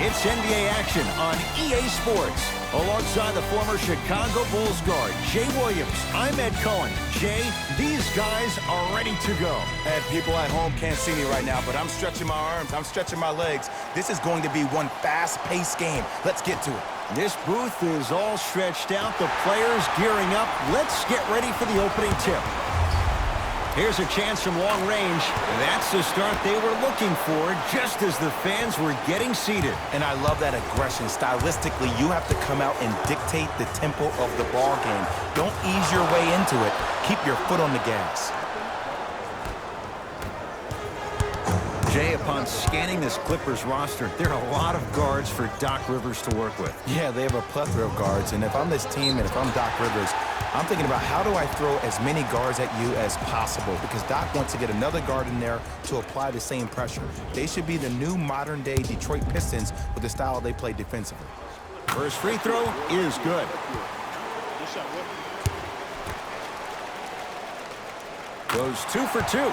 It's NBA action on EA Sports. Alongside the former Chicago Bulls guard, Jay Williams, I'm Ed Cohen. Jay, these guys are ready to go. Ed, people at home can't see me right now, but I'm stretching my arms, I'm stretching my legs. This is going to be one fast-paced game. Let's get to it. This booth is all stretched out. The players gearing up. Let's get ready for the opening tip. Here's a chance from long range. That's the start they were looking for just as the fans were getting seated. And I love that aggression. Stylistically, you have to come out and dictate the tempo of the ball game. Don't ease your way into it. Keep your foot on the gas. Jay, upon scanning this Clippers roster, there are a lot of guards for Doc Rivers to work with. Yeah, they have a plethora of guards, and if I'm this team and if I'm Doc Rivers, I'm thinking about how do I throw as many guards at you as possible, because Doc wants to get another guard in there to apply the same pressure. They should be the new modern-day Detroit Pistons with the style they play defensively. First free throw is good. Goes 2 for 2.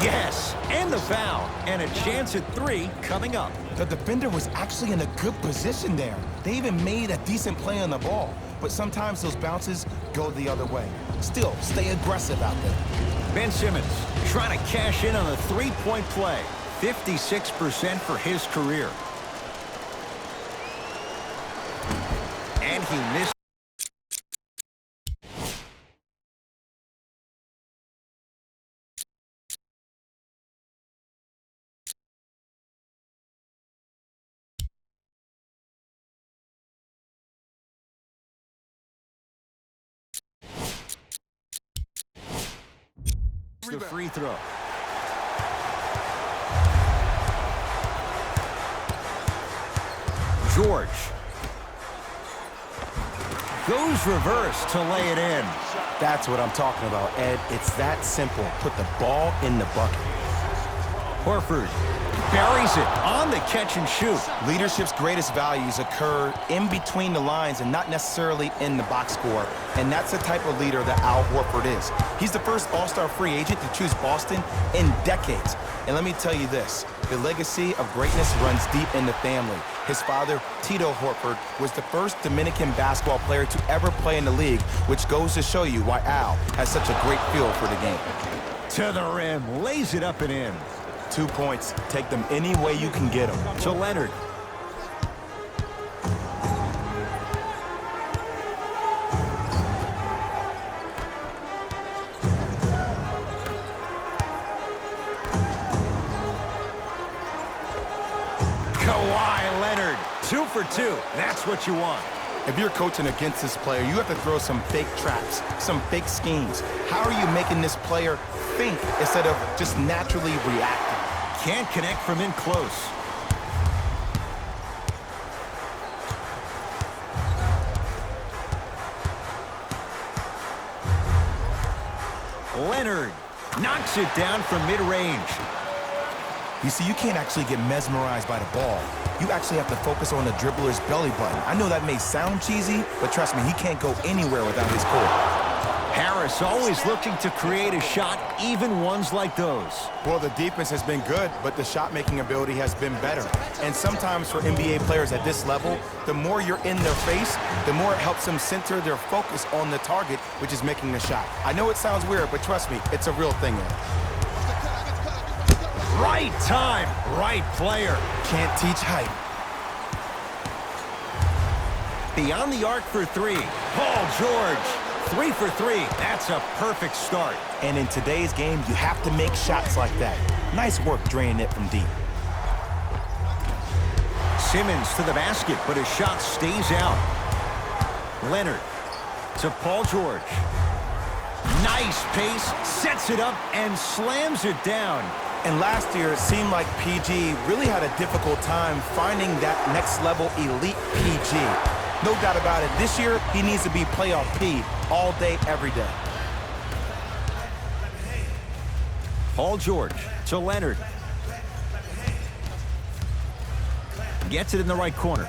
Yes, and the foul, and a chance at 3 coming up. The defender was actually in a good position there. They even made a decent play on the ball, but sometimes those bounces go the other way. Still, stay aggressive out there. Ben Simmons trying to cash in on a three-point play. 56% for his career. And he missed. The free throw. George goes reverse to lay it in. That's what I'm talking about, Ed. It's that simple. Put the ball in the bucket. Horford buries it on the catch and shoot. Leadership's greatest values occur in between the lines and not necessarily in the box score. And that's the type of leader that Al Horford is. He's the first all-star free agent to choose Boston in decades. And let me tell you this, the legacy of greatness runs deep in the family. His father, Tito Horford, was the first Dominican basketball player to ever play in the league, which goes to show you why Al has such a great feel for the game. To the rim, lays it up and in. 2 points. Take them any way you can get them. To Leonard. Kawhi Leonard. 2 for 2. That's what you want. If you're coaching against this player, you have to throw some fake traps, some fake schemes. How are you making this player think instead of just naturally reacting? Can't connect from in close. Leonard knocks it down from mid-range. You see, you can't actually get mesmerized by the ball. You actually have to focus on the dribbler's belly button. I know that may sound cheesy, but trust me, he can't go anywhere without his core. Harris always looking to create a shot, even ones like those. Well, the defense has been good, but the shot-making ability has been better. And sometimes for NBA players at this level, the more you're in their face, the more it helps them center their focus on the target, which is making the shot. I know it sounds weird, but trust me, it's a real thing. Right time, right player. Can't teach height. Beyond the arc for 3. Paul George. 3 for 3. That's a perfect start. And in today's game, you have to make shots like that. Nice work draining it from deep. Simmons to the basket, but his shot stays out. Leonard to Paul George. Nice pace, sets it up, and slams it down. And last year, it seemed like PG really had a difficult time finding that next-level elite PG. No doubt about it, this year, he needs to be playoff P all day, every day. Paul George to Leonard. Gets it in the right corner.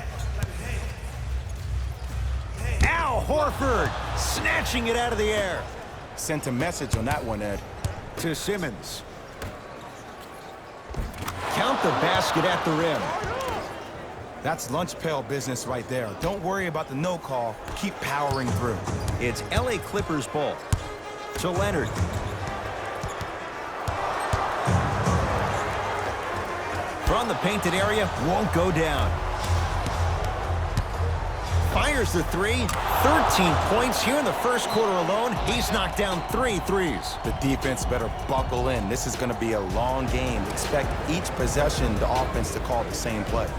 Al Horford snatching it out of the air. Sent a message on that one, Ed. To Simmons. Count the basket at the rim. That's lunch pail business right there. Don't worry about the no call. Keep powering through. It's LA Clippers ball. To Leonard. From the painted area, won't go down. Fires the three. 13 points here in the first quarter alone. He's knocked down 3 threes. The defense better buckle in. This is going to be a long game. Expect each possession the offense to call the same play.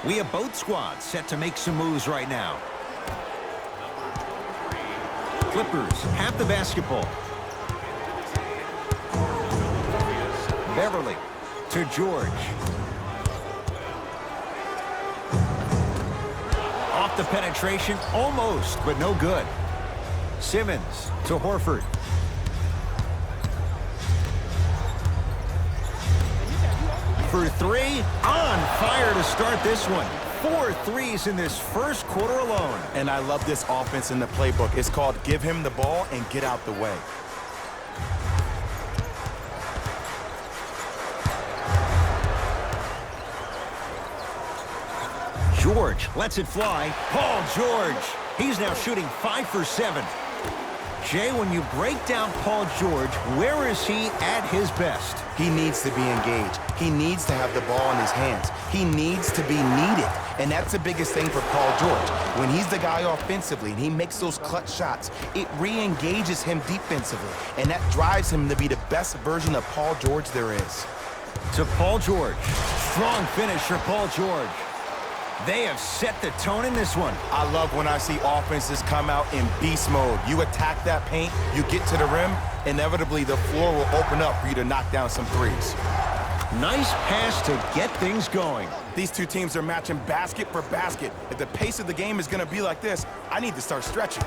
We have both squads set to make some moves right now. Clippers have the basketball. Beverly to George. Off the penetration, almost, but no good. Simmons to Horford. For three, on fire to start this one. 4 threes in this first quarter alone. And I love this offense in the playbook. It's called give him the ball and get out the way. George lets it fly. Paul George. He's now shooting 5 for 7. Jay, when you break down Paul George, where is he at his best? He needs to be engaged. He needs to have the ball in his hands. He needs to be needed. And that's the biggest thing for Paul George. When he's the guy offensively and he makes those clutch shots, it re-engages him defensively. And that drives him to be the best version of Paul George there is. To Paul George. Strong finish for Paul George. They have set the tone in this one. I love when I see offenses come out in beast mode. You attack that paint, you get to the rim, inevitably the floor will open up for you to knock down some threes. Nice pass to get things going. These two teams are matching basket for basket. If the pace of the game is going to be like this, I need to start stretching.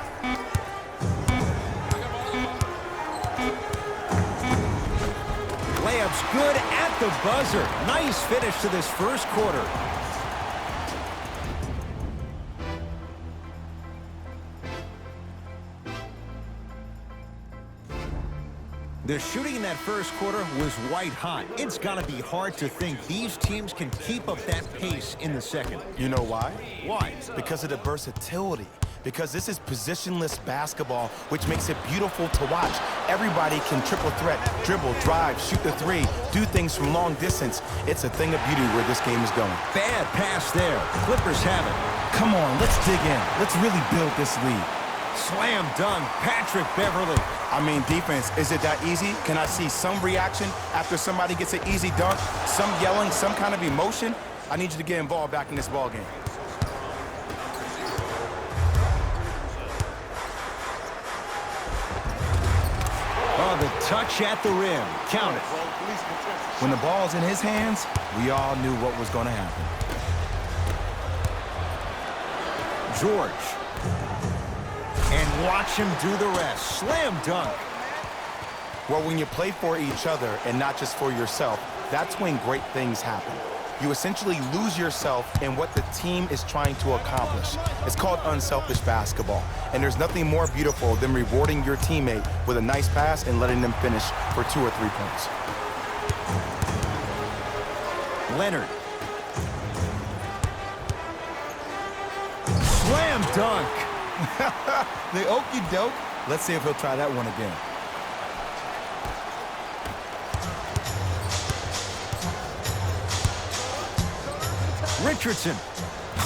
Layup's good at the buzzer. Nice finish to this first quarter. The shooting in that first quarter was white hot. It's got to be hard to think these teams can keep up that pace in the second. You know why? Why? Because of the versatility. Because this is positionless basketball, which makes it beautiful to watch. Everybody can triple threat, dribble, drive, shoot the three, do things from long distance. It's a thing of beauty where this game is going. Bad pass there. Clippers have it. Come on, let's dig in. Let's really build this lead. Slam dunk, Patrick Beverly. I mean, defense, is it that easy? Can I see some reaction after somebody gets an easy dunk? Some yelling, some kind of emotion? I need you to get involved back in this ball game. Oh, the touch at the rim. Count it. When the ball's in his hands, we all knew what was going to happen. George. And watch him do the rest. Slam dunk. Well, when you play for each other and not just for yourself, that's when great things happen. You essentially lose yourself in what the team is trying to accomplish. It's called unselfish basketball. And there's nothing more beautiful than rewarding your teammate with a nice pass and letting them finish for 2 or 3 points. Leonard. Slam dunk. The okie doke. Let's see if he'll try that one again. Richardson.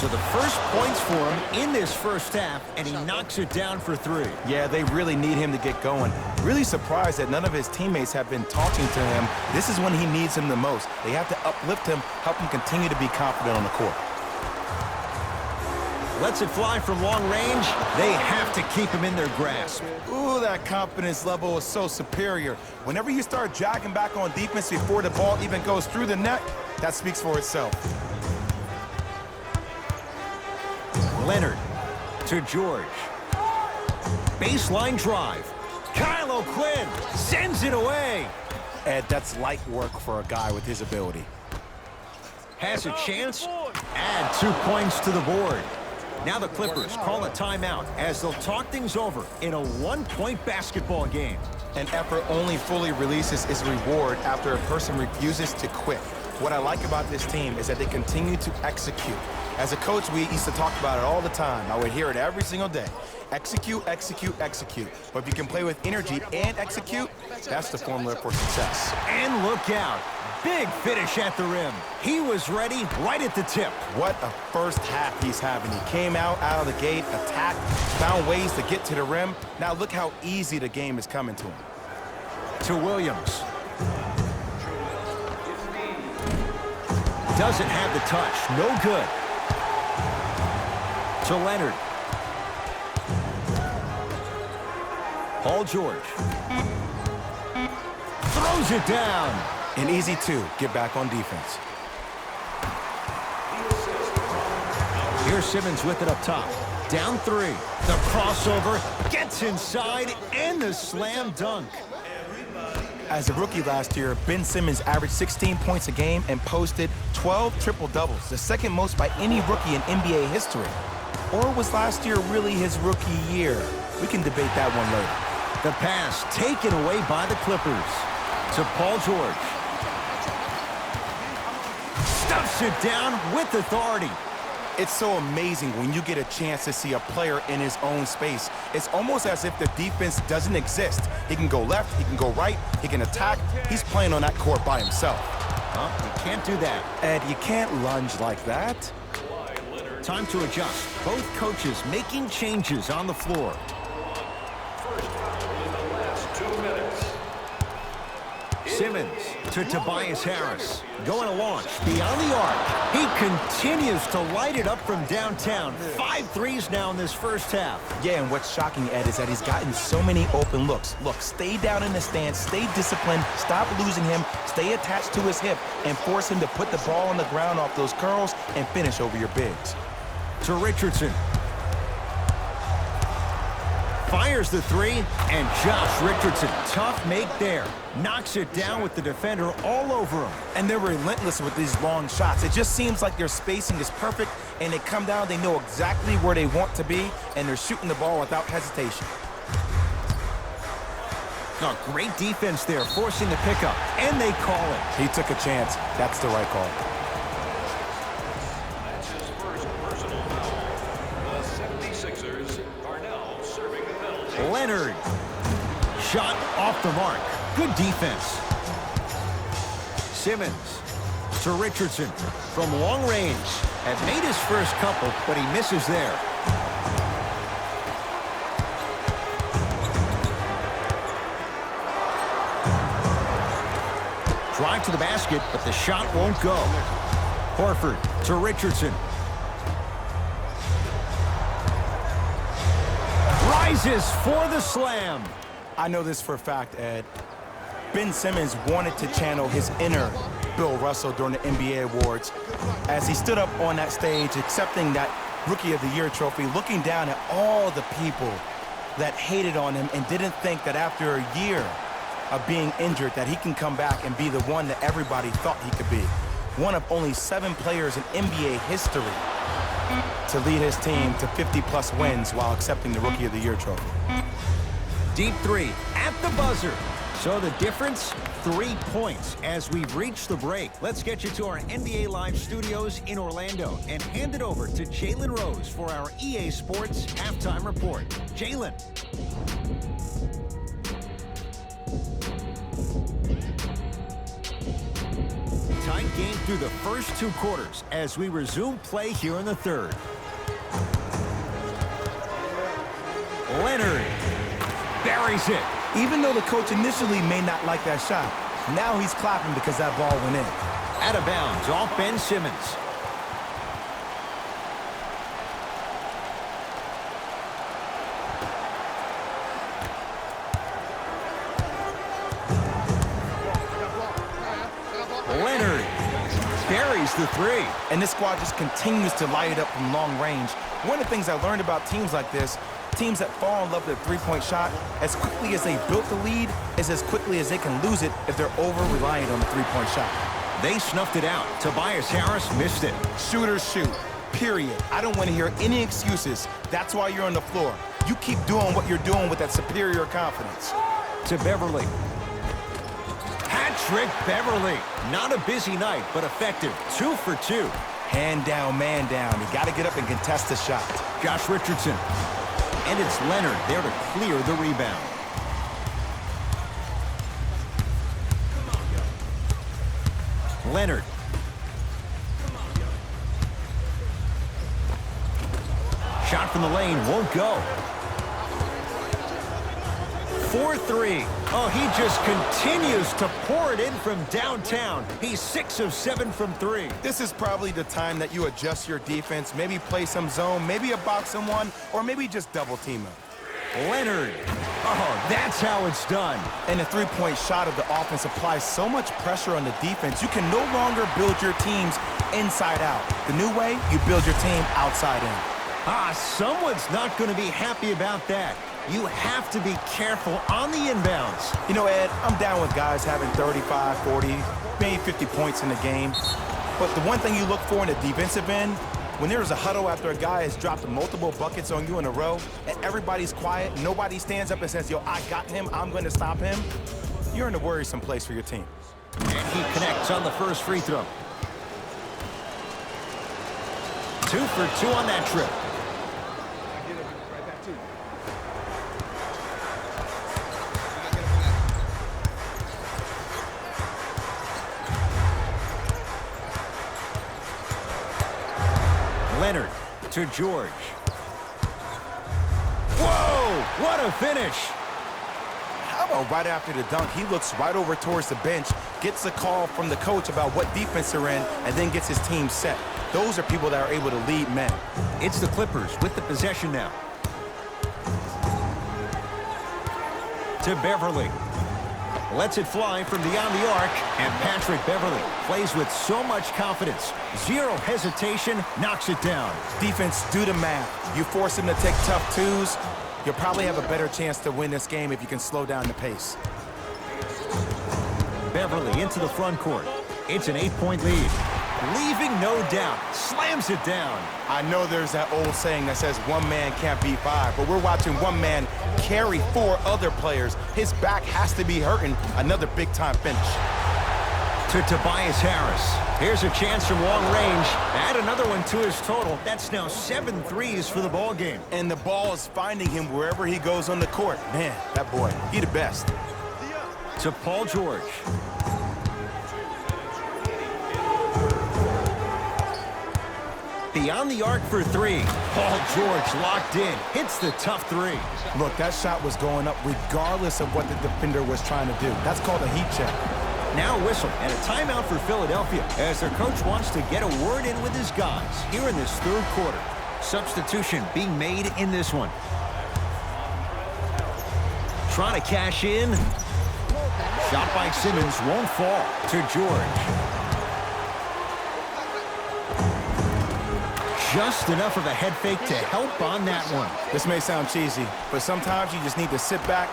So the first points for him in this first half, and he knocks it down for 3. Yeah, they really need him to get going. Really surprised that none of his teammates have been talking to him. This is when he needs him the most. They have to uplift him, help him continue to be confident on the court. Lets it fly from long range. They have to keep him in their grasp. Ooh, that confidence level is so superior. Whenever you start jogging back on defense before the ball even goes through the net, that speaks for itself. Leonard to George. Baseline drive. Kyle O'Quinn sends it away. Ed, that's light work for a guy with his ability. Has a chance. Add 2 points to the board. Now the Clippers call a timeout as they'll talk things over in a 1-point basketball game. An effort only fully releases its reward after a person refuses to quit. What I like about this team is that they continue to execute. As a coach, we used to talk about it all the time. I would hear it every single day. Execute, execute, execute. But if you can play with energy and execute, that's the formula for success. And look out. Big finish at the rim. He was ready right at the tip. What a first half he's having. He came out of the gate, attacked, found ways to get to the rim. Now look how easy the game is coming to him. To Williams. Doesn't have the touch. No good. To Leonard. Paul George. Throws it down. An easy 2. Get back on defense. Here's Simmons with it up top. Down 3. The crossover gets inside and the slam dunk. As a rookie last year, Ben Simmons averaged 16 points a game and posted 12 triple-doubles, the second most by any rookie in NBA history. Or was last year really his rookie year? We can debate that one later. The pass taken away by the Clippers. To Paul George. Stuffs it down with authority. It's so amazing when you get a chance to see a player in his own space. It's almost as if the defense doesn't exist. He can go left, he can go right, he can attack. He's playing on that court by himself. You can't do that. Ed, you can't lunge like that. Time to adjust. Both coaches making changes on the floor. Simmons to Tobias Harris. Going to launch beyond the arc. He continues to light it up from downtown. 5 threes now in this first half. Yeah, and what's shocking, Ed, is that he's gotten so many open looks. Look, stay down in the stance, stay disciplined, stop losing him, stay attached to his hip, and force him to put the ball on the ground off those curls and finish over your bigs. To Richardson. Fires the 3, and Josh Richardson, tough make there. Knocks it down with the defender all over him. And they're relentless with these long shots. It just seems like their spacing is perfect, and they come down, they know exactly where they want to be, and they're shooting the ball without hesitation. Oh, great defense there, forcing the pickup, and they call it. He took a chance. That's the right call. That's his first personal foul. The 76ers are now serving the penalty. Leonard. Shot off the mark. Good defense. Simmons to Richardson from long range. Had made his first couple, but he misses there. Drive to the basket, but the shot won't go. Horford to Richardson. Rises for the slam. I know this for a fact, Ed. Ben Simmons wanted to channel his inner Bill Russell during the NBA awards as he stood up on that stage accepting that Rookie of the Year trophy, looking down at all the people that hated on him and didn't think that after a year of being injured that he can come back and be the one that everybody thought he could be. One of only 7 players in NBA history to lead his team to 50-plus wins while accepting the Rookie of the Year trophy. Deep 3 at the buzzer. So the difference, 3 points as we've reached the break. Let's get you to our NBA Live studios in Orlando and hand it over to Jalen Rose for our EA Sports Halftime Report. Jalen. Tight game through the first 2 quarters as we resume play here in the third. Leonard buries it. Even though the coach initially may not like that shot, now he's clapping because that ball went in. Out of bounds off Ben Simmons. Leonard buries the 3. And this squad just continues to light it up from long range. One of the things I learned about teams like this, teams that fall in love with a three-point shot, as quickly as they built the lead is as quickly as they can lose it if they're over-reliant on the three-point shot. They snuffed it out. Tobias Harris missed it. Shooters shoot, period. I don't want to hear any excuses. That's why you're on the floor. You keep doing what you're doing with that superior confidence. To Beverly. Patrick Beverly. Not a busy night, but effective. 2 for 2. Hand down, man down. You got to get up and contest the shot. Josh Richardson. And it's Leonard there to clear the rebound. Leonard. Shot from the lane won't go. 4-3. Oh, he just continues to pour it in from downtown. He's 6 of 7 from 3. This is probably the time that you adjust your defense, maybe play some zone, maybe a box and one, or maybe just double team him. Leonard. Oh, that's how it's done. And the three-point shot of the offense applies so much pressure on the defense, you can no longer build your teams inside out. The new way, you build your team outside in. Someone's not going to be happy about that. You have to be careful on the inbounds. You know, Ed, I'm down with guys having 35, 40, maybe 50 points in the game. But the one thing you look for in the defensive end, when there's a huddle after a guy has dropped multiple buckets on you in a row, and everybody's quiet, nobody stands up and says, yo, I got him, I'm going to stop him, you're in a worrisome place for your team. And he connects on the first free throw. 2 for 2 on that trip. Leonard to George. Whoa, what a finish. How about right after the dunk, he looks right over towards the bench, gets a call from the coach about what defense they're in, and then gets his team set. Those are people that are able to lead men. It's the Clippers with the possession now. To Beverly. Lets it fly from beyond the arc, and Patrick Beverly plays with so much confidence. Zero hesitation, knocks it down. Defense, do the math. You force him to take tough twos, you'll probably have a better chance to win this game if you can slow down the pace. Beverly into the front court. It's an 8-point lead. Leaving no doubt. Slams it down. I know there's that old saying that says one man can't beat 5, but we're watching one man carry 4 other players. His back has to be hurting. Another big-time finish. To Tobias Harris. Here's a chance from long range. Add another one to his total. That's now 7 threes for the ball game. And the ball is finding him wherever he goes on the court. Man, that boy, he the best. To Paul George. Beyond the arc for 3. Paul George locked in. Hits the tough 3. Look, that shot was going up regardless of what the defender was trying to do. That's called a heat check. Now a whistle and a timeout for Philadelphia as their coach wants to get a word in with his guys here in this third quarter. Substitution being made in this one. Trying to cash in. Shot by Simmons won't fall. To George. Just enough of a head fake to help on that one. This may sound cheesy, but sometimes you just need to sit back,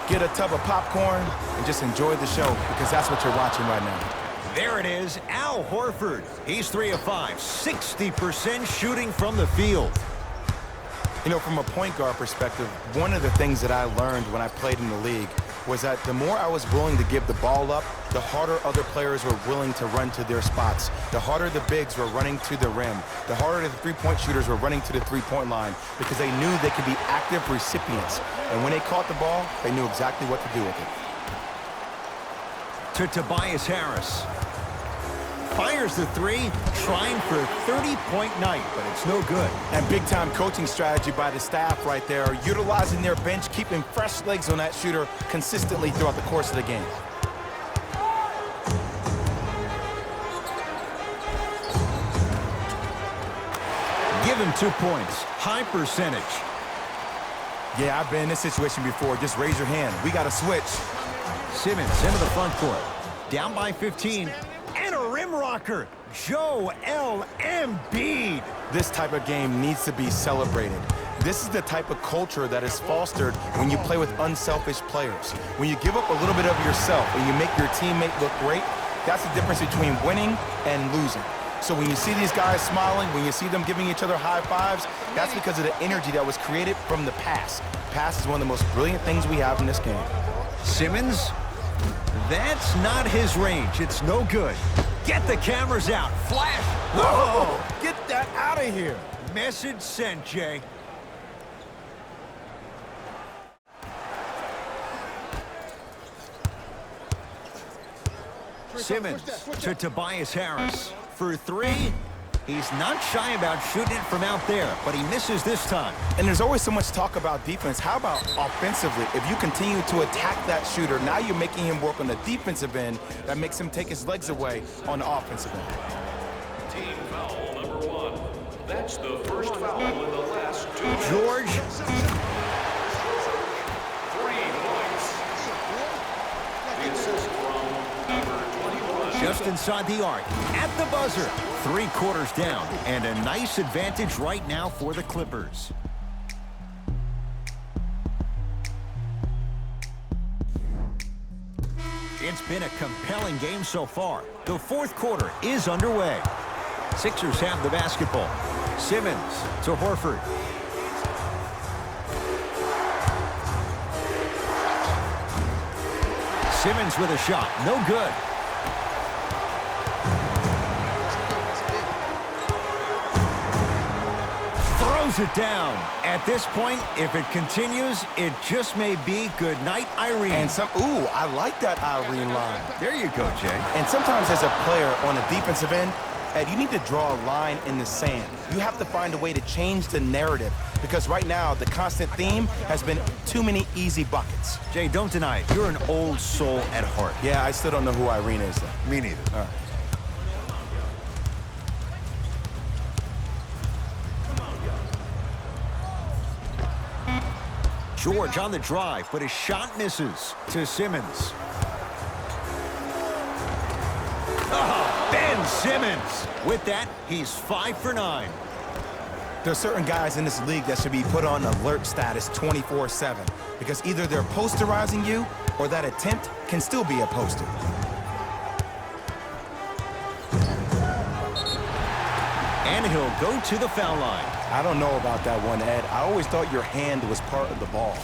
get a tub of popcorn, and just enjoy the show, because that's what you're watching right now. There it is, Al Horford. He's 3 of 5, 60% shooting from the field. You know, from a point guard perspective, one of the things that I learned when I played in the league was that the more I was willing to give the ball up, the harder other players were willing to run to their spots. The harder the bigs were running to the rim. The harder the three-point shooters were running to the three-point line because they knew they could be active recipients. And when they caught the ball, they knew exactly what to do with it. To Tobias Harris. Fires the three, trying for a 30-point night, but it's no good. And big-time coaching strategy by the staff right there, utilizing their bench, keeping fresh legs on that shooter consistently throughout the course of the game. Give him 2 points. High percentage. Yeah, I've been in this situation before. Just raise your hand. We got to switch. Simmons into the front court. Down by 15. And a rim rocker. Joel Embiid. This type of game needs to be celebrated. This is the type of culture that is fostered when you play with unselfish players. When you give up a little bit of yourself and you make your teammate look great, that's the difference between winning and losing. So when you see these guys smiling, when you see them giving each other high fives, that's because of the energy that was created from the pass. Pass is one of the most brilliant things we have in this game. Simmons, that's not his range. It's no good. Get the cameras out. Flash. Whoa! Get that out of here. Message sent, Jay. Simmons to Tobias Harris. For three, he's not shy about shooting it from out there, but he misses this time. And there's always so much talk about defense. How about offensively? If you continue to attack that shooter, now you're making him work on the defensive end. That makes him take his legs away on the offensive end. Team foul number 1. That's the first foul in the last 2 minutes. George. 3 points. The assist from number 21. Just inside the arc, at the buzzer. 3 quarters down, and a nice advantage right now for the Clippers. It's been a compelling game so far. The 4th quarter is underway. Sixers have the basketball. Simmons to Horford. Simmons with a shot, no good. Throws it down. At this point, if it continues, it just may be good night, Irene. And ooh, I like that Irene line. There you go, Jay. And sometimes as a player on the defensive end, Ed, you need to draw a line in the sand. You have to find a way to change the narrative because right now the constant theme has been too many easy buckets. Jay, don't deny it. You're an old soul at heart. Yeah, I still don't know who Irene is, though. Me neither. All right. George on the drive, but his shot misses to Simmons. Ben Simmons. With that, he's 5 for 9. There are certain guys in this league that should be put on alert status 24/7 because either they're posterizing you or that attempt can still be a poster. And he'll go to the foul line. I don't know about that one, Ed. I always thought your hand was part of the ball.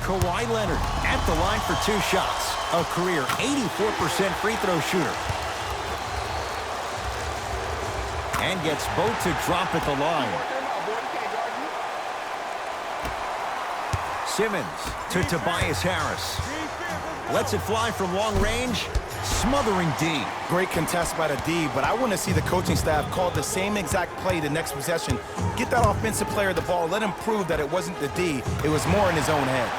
Kawhi Leonard at the line for 2 shots. A career 84% free throw shooter. And gets both to drop at the line. Simmons to Tobias Harris. Lets it fly from long range. Smothering D. Great contest by the D, but I want to see the coaching staff call the same exact play the next possession. Get that offensive player the ball. Let him prove that it wasn't the D. It was more in his own head.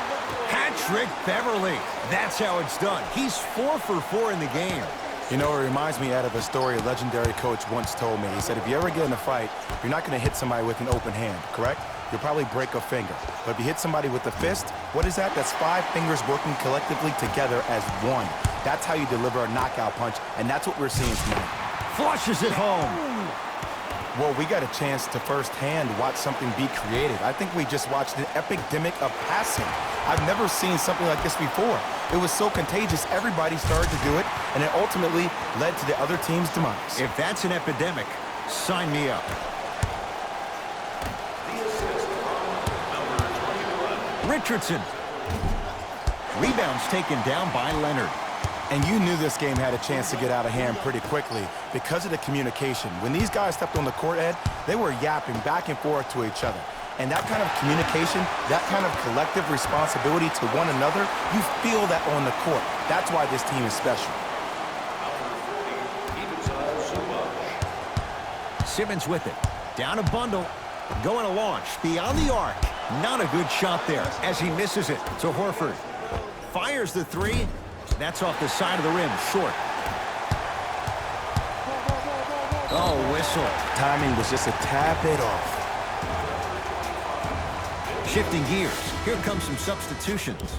Patrick Beverly. That's how it's done. He's 4 for 4 in the game. You know, it reminds me, Ed, of a story a legendary coach once told me. He said, if you ever get in a fight, you're not going to hit somebody with an open hand, correct? You'll probably break a finger. But if you hit somebody with a fist, what is that? That's 5 fingers working collectively together as one. That's how you deliver a knockout punch, and that's what we're seeing tonight. Flushes it home. Well, we got a chance to firsthand watch something be created. I think we just watched an epidemic of passing. I've never seen something like this before. It was so contagious, everybody started to do it, and it ultimately led to the other team's demise. If that's an epidemic, sign me up. Richardson. Rebounds taken down by Leonard. And you knew this game had a chance to get out of hand pretty quickly because of the communication. When these guys stepped on the court, Ed, they were yapping back and forth to each other. And that kind of communication, that kind of collective responsibility to one another, you feel that on the court. That's why this team is special. Simmons with it. Down a bundle. Going to launch. Beyond the arc. Not a good shot there as he misses it to Horford. Fires the three. That's off the side of the rim. Short. Oh, whistle. Timing was just a tad bit off. Shifting gears. Here comes some substitutions.